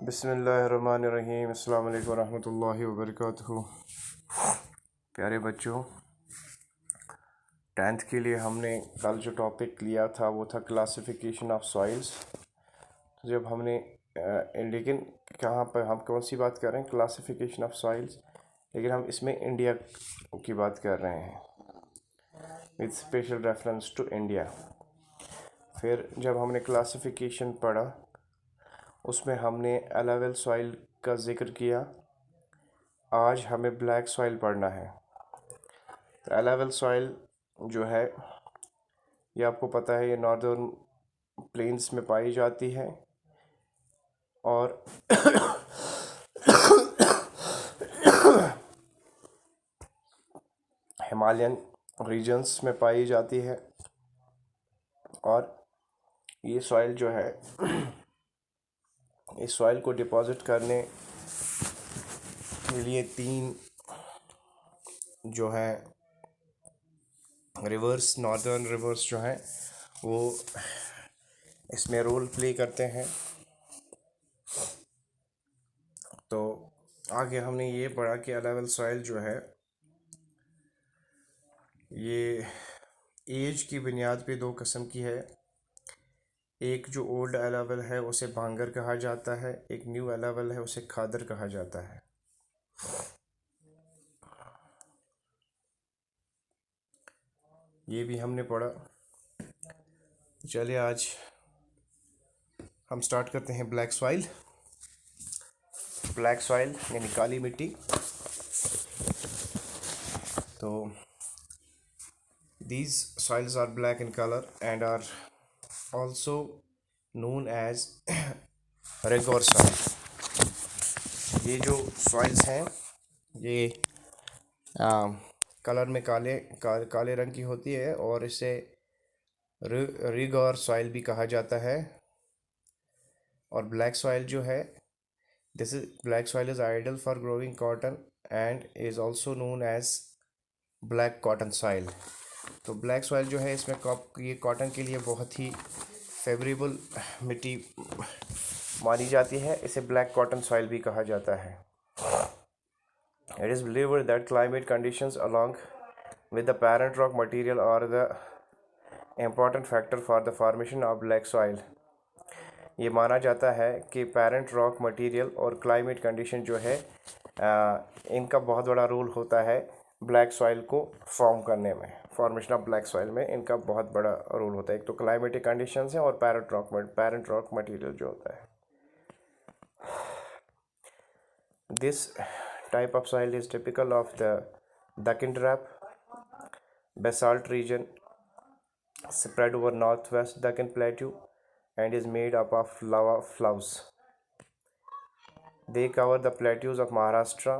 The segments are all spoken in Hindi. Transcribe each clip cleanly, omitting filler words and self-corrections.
बिस्मिल्लाहिर्रहमानिर्रहीम। अस्सलाम वालेकुम रहमतुल्लाहि व बरकातुहू। प्यारे बच्चों, 10th के लिए हमने कल जो टॉपिक लिया था वो था क्लासिफिकेशन ऑफ सॉइल्स। जब हमने लेकिन कहाँ पर हम कौन सी बात कर रहे हैं, क्लासिफिकेशन ऑफ सॉइल्स, लेकिन हम इसमें इंडिया की बात कर रहे हैं with special reference to India. फिर जब हमने क्लासिफिकेशन पढ़ा उसमें हमने एलावेल सॉइल का जिक्र किया। आज हमें ब्लैक सॉइल पढ़ना है। तो एलावेल सॉइल जो है ये आपको पता है, ये नॉर्दर्न प्लेन्स में पाई जाती है और हिमालयन रीजन्स में पाई जाती है। और ये सॉइल जो है इस सॉइल को डिपॉजिट करने के लिए 3 जो है रिवर्स, नॉर्दर्न रिवर्स जो हैं वो इसमें रोल प्ले करते हैं। तो आगे हमने ये पढ़ा कि एलावेल सॉइल जो है ये एज की बुनियाद पे 2 किस्म की है। एक जो ओल्ड एलावेल है उसे भांगर कहा जाता है, एक न्यू एलावेल है उसे खादर कहा जाता है। ये भी हमने पढ़ा। चलिए आज हम स्टार्ट करते हैं ब्लैक सॉइल। ब्लैक सॉइल यानी काली मिट्टी। तो these soils are black in color and are also known as rigor soil। ये जो सॉइल्स हैं ये कलर में काले रंग की होती है और इसे रिगोर सॉइल भी कहा जाता है। और ब्लैक सॉइल जो है black soil is ideal for growing cotton and is also known as black cotton soil. तो ब्लैक सॉइल जो है इसमें ये कॉटन के लिए बहुत ही फेवरेबल मिट्टी मानी जाती है। इसे ब्लैक कॉटन सॉइल भी कहा जाता है। It is believed that climate conditions along with the parent rock material are the important factor for the formation of black soil। ये माना जाता है कि पेरेंट रॉक मटेरियल और क्लाइमेट कंडीशन जो है इनका बहुत बड़ा रोल होता है ब्लैक सॉइल को फॉर्म करने में। फॉर्मेशन ऑफ ब्लैक सॉइल में इनका बहुत बड़ा रोल होता है। एक तो क्लाइमेटिक कंडीशंस हैं और पेरेंट रॉक मटेरियल जो होता है। This type of soil is typical of the Deccan Trap basalt region spread over northwest Deccan Plateau and is made up of lava flows. They cover the plateaus of Maharashtra,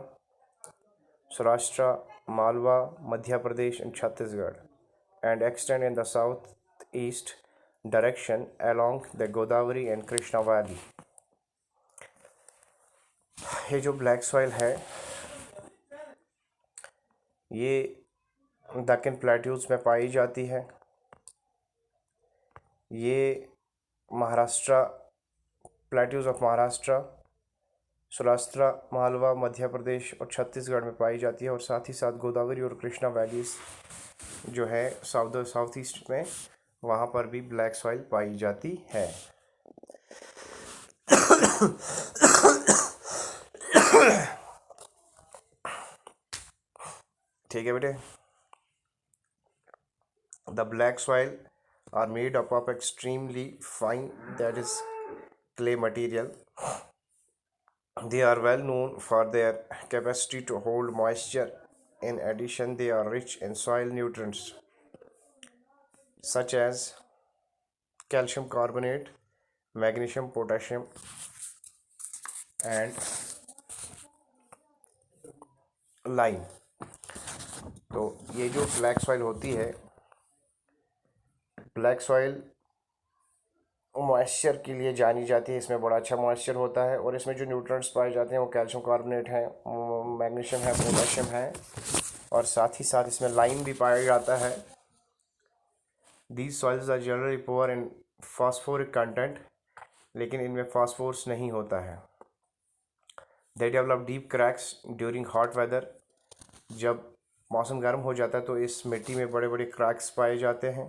Saurashtra, Malwa, Madhya Pradesh and Chhattisgarh and extend in the southeast direction along the Godavari and Krishna Valley। ये जो ब्लैक सॉइल है ये दक्कन प्लेट्यूज में पाई जाती है। ये महाराष्ट्र, प्लेट्यूज ऑफ महाराष्ट्र, सौराष्ट्र, मालवा, मध्य प्रदेश और छत्तीसगढ़ में पाई जाती है। और साथ ही साथ गोदावरी और कृष्णा वैलीज जो है साउथ ईस्ट में, वहाँ पर भी ब्लैक सॉइल पाई जाती है। ठीक है बेटे। The black soil are made up of extremely fine, that is clay material. They are well known for their capacity to hold moisture. In addition, they are rich in soil nutrients such as calcium carbonate, magnesium, potassium and lime। तो ये जो ब्लैक सॉइल होती है, ब्लैक सॉइल मॉइस्चर के लिए जानी जाती है। इसमें बड़ा अच्छा मॉइस्चर होता है और इसमें जो न्यूट्रिएंट्स पाए जाते हैं वो कैल्शियम कार्बोनेट है, मैग्नीशियम है, पोटेशियम है और साथ ही साथ इसमें लाइम भी पाया जाता है। These soils are generally poor in phosphoric content, लेकिन इनमें फास्फोरस नहीं होता है। They develop deep cracks during hot weather. जब मौसम गर्म हो जाता है तो इस मिट्टी में बड़े बड़े क्रैक्स पाए जाते हैं,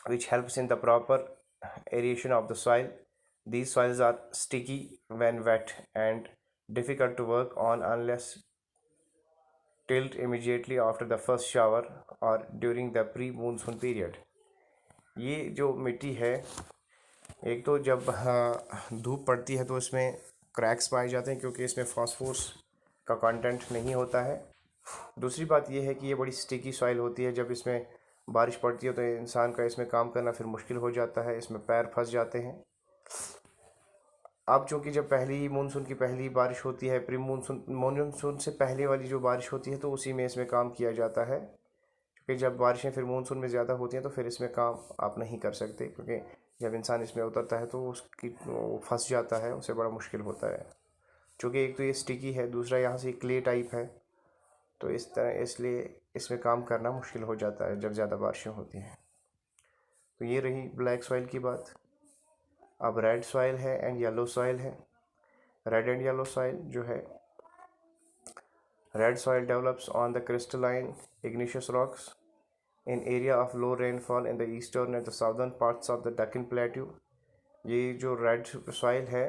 which helps in the proper aeration of the soil. These soils are sticky when wet and difficult to work on unless tilled immediately after the first shower or during the pre-monsoon period. ये जो मिट्टी है, एक तो जब धूप पड़ती है तो इसमें क्रैक्स पाए जाते हैं क्योंकि इसमें फास्फोरस का कंटेंट नहीं होता है। दूसरी बात यह है कि ये बड़ी स्टिकी सॉइल होती है। जब इसमें बारिश पड़ती है तो इंसान का इसमें काम करना फिर मुश्किल हो जाता है, इसमें पैर फंस जाते हैं। अब चूँकि जब पहली मानसून की पहली बारिश होती है, प्री मानसून मानसून से पहले वाली जो बारिश होती है, तो उसी में इसमें काम किया जाता है। क्योंकि जब बारिशें फिर मानसून में ज़्यादा होती हैं तो फिर इसमें काम आप नहीं कर सकते, क्योंकि जब इंसान इसमें उतरता है तो उसकी वो फंस जाता है, उसे बड़ा मुश्किल होता है। चूँकि एक तो ये स्टिकी है, दूसरा यहाँ से क्ले टाइप है, तो इस तरह इसलिए इसमें काम करना मुश्किल हो जाता है जब ज़्यादा बारिशें होती हैं। तो ये रही ब्लैक सॉइल की बात। अब रेड सॉइल है एंड येलो सॉइल है। रेड एंड येलो सॉइल जो है, red soil develops on the crystalline igneous rocks in area of low rainfall in the eastern and the southern parts of the Deccan Plateau. ये जो रेड सॉइल है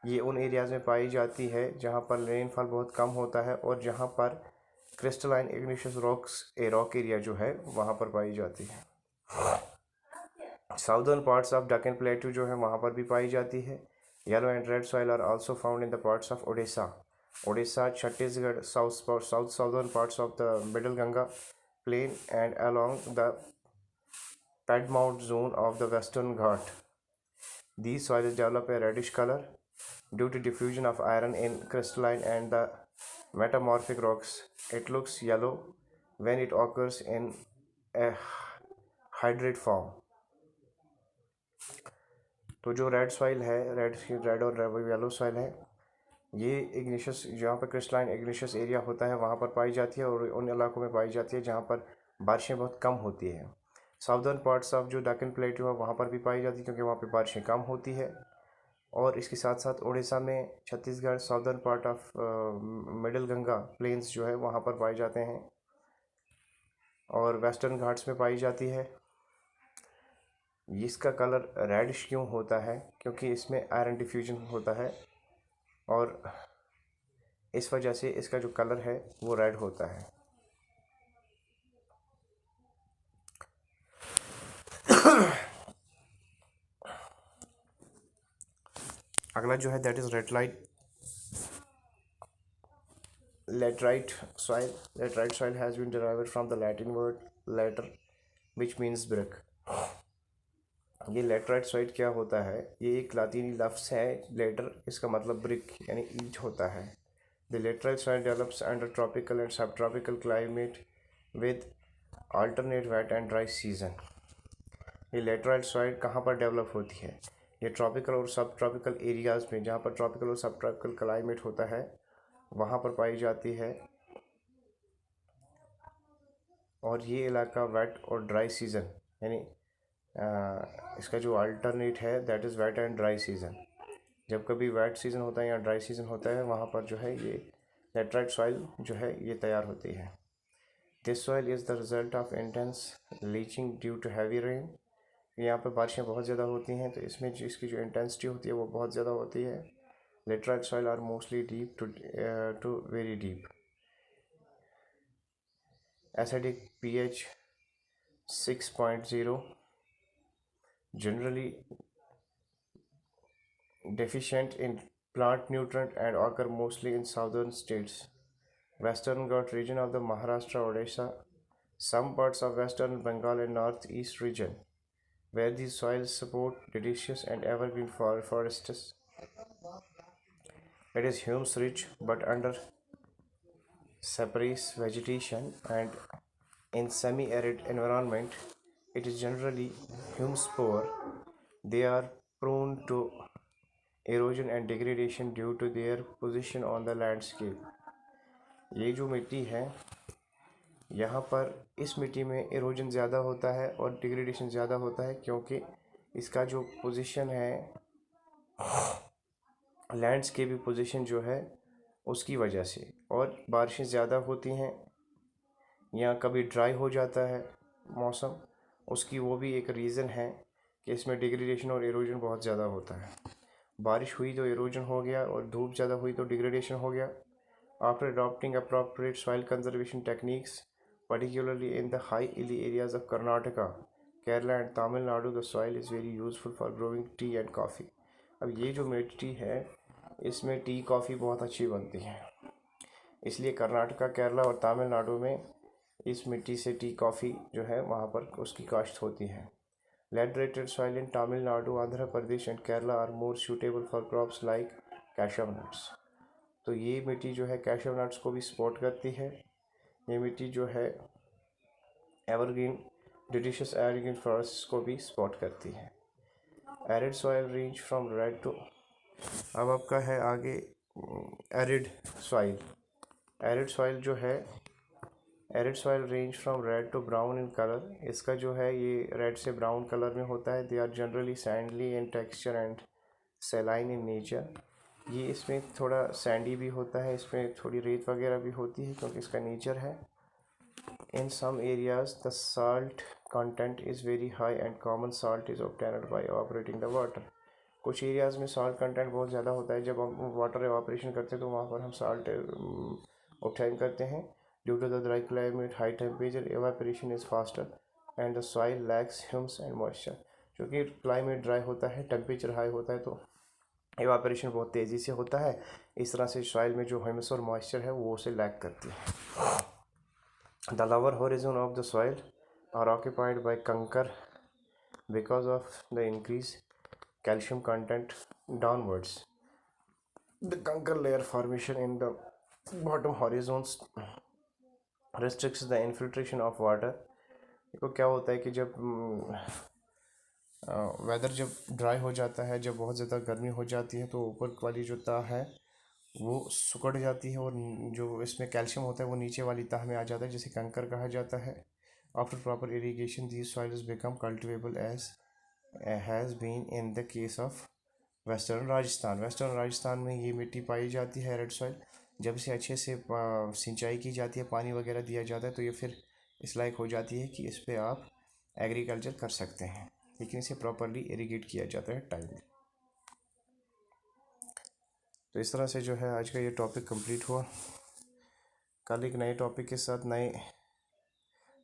ये उन एरियाज़ में पाई जाती है जहाँ पर रेनफॉल बहुत कम होता है और जहाँ पर crystalline igneous rocks rock area जो है वहाँ पर पाई जाती है। Southern parts of Deccan plateau जो है वहाँ पर भी पाई जाती है। Yellow and red soil are also found in the parts of Odisha, Chhattisgarh, south southern parts of the middle Ganga plain and along the Piedmont zone of the Western Ghat. These soils develop a reddish color due to diffusion of iron in crystalline and the metamorphic rocks. It looks yellow when it occurs in a hydrate form. तो जो रेड सॉइल है, रेड और येलो सॉइल है, ये इग्निशियस जहाँ पर क्रिस्टलाइन इग्निशियस एरिया होता है वहाँ पर पाई जाती है और उन इलाकों में पाई जाती है जहाँ पर बारिशें बहुत कम होती है। साउदर्न पार्ट्स ऑफ जो डेक्कन प्लेटू है वहाँ पर भी पाई जाती है क्योंकि वहाँ पर बारिशें कम होती है। और इसके साथ साथ उड़ीसा में, Chhattisgarh, southern part of middle Ganga plains जो है वहाँ पर पाए जाते हैं और वेस्टर्न घाट्स में पाई जाती है। इसका कलर रेडिश क्यों होता है? क्योंकि इसमें आयरन डिफ्यूजन होता है और इस वजह से इसका जो कलर है वो रेड होता है। अगला जो है that is laterite soil. Laterite soil has been derived from the Latin word later which means brick. ये लेटराइट सॉइल क्या होता है? ये एक लातीनी लफ्ज़ है लेटर, इसका मतलब ब्रिक यानी ईंट होता है। The laterite soil develops under tropical and sub tropical climate with alternate wet and dry season. ये लेटराइट सॉइल कहाँ पर डेवलप होती है? ये ट्रॉपिकल और सब ट्रॉपिकल एरियाज़ में, जहाँ पर ट्रॉपिकल और सब ट्रॉपिकल क्लाइमेट होता है वहाँ पर पाई जाती है। और ये इलाका वेट और ड्राई सीज़न यानी इसका जो अल्टरनेट है that is wet and dry season. जब कभी वेट सीज़न होता है या ड्राई सीज़न होता है वहाँ पर जो है ये लेटराइट सॉइल जो है ये तैयार होती है। This soil is the result of intense leaching due to heavy rain. यहाँ पर बारिशें बहुत ज़्यादा होती हैं तो इसमें जो इसकी जो इंटेंसिटी होती है वो बहुत ज़्यादा होती है। Laterite soil are mostly deep to very deep. Acidic pH 6.0, generally deficient in plant nutrient and occur mostly in southern states, Western Ghat region of the Maharashtra, Odisha, some parts of Western Bengal and Northeast region, where these soils support deciduous and evergreen forests. It is humus rich but under sparse vegetation, and in semi-arid environment it is generally humus poor. They are prone to erosion and degradation due to their position on the landscape. ये जो मिट्टी है यहाँ पर इस मिट्टी में एरोजन ज़्यादा होता है और डिग्रेडेशन ज़्यादा होता है क्योंकि इसका जो पोजीशन है लैंड्स की भी पोजीशन जो है उसकी वजह से, और बारिशें ज़्यादा होती हैं या कभी ड्राई हो जाता है मौसम, उसकी वो भी एक रीज़न है कि इसमें डिग्रेडेशन और इरोजन बहुत ज़्यादा होता है। बारिश हुई तो इरोजन हो गया, और धूप ज़्यादा हुई तो डिग्रेडेशन हो गया। After adopting appropriate soil conservation techniques, particularly in the high hilly areas of Karnataka, Kerala and Tamil Nadu, the soil is very useful for growing tea and coffee. अब ये जो मिट्टी है इसमें टी कॉफ़ी बहुत अच्छी बनती है, इसलिए कर्नाटका, केरला और तमिलनाडु में इस मिट्टी से टी कॉफ़ी जो है वहाँ पर उसकी काश्त होती है। Lateritic soil in Tamil Nadu, Andhra Pradesh and Kerala are more suitable for crops like cashew nuts. तो ये मिट्टी जो है कैशव नट्स को भी सपोर्ट करती है। ये मिट्टी जो है एवरग्रीन डिडिशियस एवरग्रीन फॉरेस्ट को भी सपोर्ट करती है। Arid soil range from red to, अब आपका है आगे एरिड सॉइल। एरिड सॉइल जो है, arid soil range from red to brown in colour. इसका जो है ये रेड से ब्राउन कलर में होता है। They are generally sandy in texture and saline in nature. ये इसमें थोड़ा सैंडी भी होता है, इसमें थोड़ी रेत वगैरह भी होती है क्योंकि इसका नेचर है। In some areas the salt content is very high and common salt is obtained by evaporating the water. कुछ एरियाज़ में साल्ट कंटेंट बहुत ज़्यादा होता है, जब हम वाटर एवापोरेशन करते हैं तो वहाँ पर हम साल्ट ऑब्टेन करते हैं। Due to the dry climate, high temperature, evaporation is faster and the soil lacks humus and moisture. क्योंकि क्लाइमेट ड्राई होता है, टेम्परेचर हाई होता है, तो एवापोरेशन बहुत तेज़ी से होता है। इस तरह से सॉइल में जो ह्यूमस और मॉइस्चर है वो उसे लैक करती है। The lower horizon of the soil are occupied by kankar because of the increase calcium content downwards. The kankar layer formation in the bottom horizons restricts the infiltration of water. देखो क्या होता है कि जब वेदर जब ड्राई हो जाता है, जब बहुत ज़्यादा गर्मी हो जाती है, तो ऊपर वाली जो तह है वो सिकुड़ जाती है, और जो इसमें कैल्शियम होता है वो नीचे वाली तह में आ जाता है, जिसे कंकर कहा जाता है। After proper irrigation these soils become cultivable as has been in the case of western Rajasthan. Western Rajasthan में ये मिट्टी पाई जाती है रेड सॉइल। जब इसे अच्छे से सिंचाई की जाती है, पानी वगैरह दिया जाता है, तो ये फिर इस लायक हो जाती है कि इस पर आप एग्रीकल्चर कर सकते हैं, लेकिन इसे प्रॉपरली इरीगेट किया जाता है टाइमली। तो इस तरह से जो है आज का ये टॉपिक कंप्लीट हुआ। कल एक नए टॉपिक के साथ नए,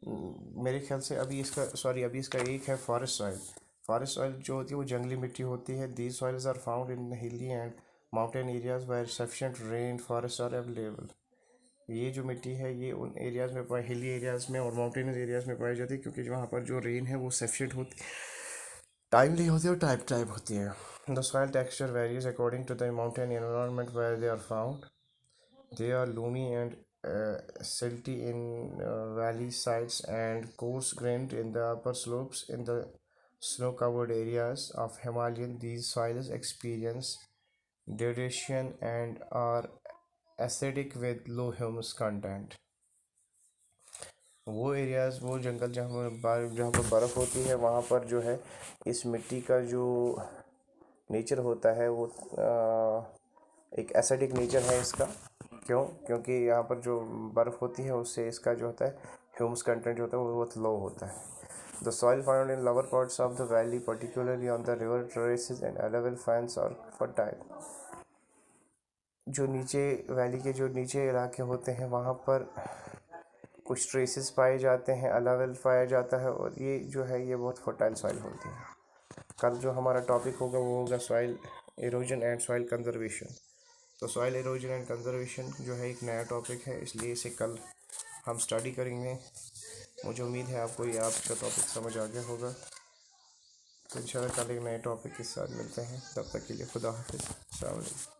मेरे ख्याल से अभी इसका एक है फॉरेस्ट सॉइल। फॉरेस्ट सॉइल जो होती है वो जंगली मिट्टी होती है। These soils are found in hilly and mountain areas where sufficient rain forest are available. ये जो मिट्टी है ये उन एरियाज़ में हिली एरियाज़ में और माउंटेनस एरियाज़ में पाई जाती है, क्योंकि वहाँ पर जो रेन है वो सफिशिएंट होती, टाइमली होती है और टाइप होती है। The soil texture varies according to the mountain environment where they are found. They are loamy and silty in valley sides and coarse-grained in the upper slopes. In the snow-covered areas of Himalayan, these soils experience degradation and are acidic with low humus content. वो एरियाज़, वो जंगल जहाँ पर बर्फ़ होती है, वहाँ पर जो है इस मिट्टी का जो नेचर होता है वो एक एसिडिक नेचर है इसका। क्योंकि यहाँ पर जो बर्फ़ होती है उससे इसका जो होता है ह्यूमस कंटेंट होता है वो बहुत लो होता है। The soil found in lower parts of the valley particularly on the river terraces and alluvial fans are fertile. जो नीचे वैली के जो नीचे इलाके होते हैं वहाँ पर कुछ ट्रेसेस पाए जाते हैं, अलेवल पाया जाता है, और ये जो है ये बहुत फर्टाइल सॉइल होती है। कल जो हमारा टॉपिक होगा वो होगा soil erosion and soil conservation. तो सॉइल इरोजन एंड कंजर्वेशन जो है एक नया टॉपिक है, इसलिए इसे कल हम स्टडी करेंगे। मुझे उम्मीद है आपको ये आपका टॉपिक समझ आ गया होगा। तो इंशाल्लाह कल एक नए टॉपिक के साथ मिलते हैं, तब तक के लिए खुदा हाफिज़, अस्सलाम वालेकुम।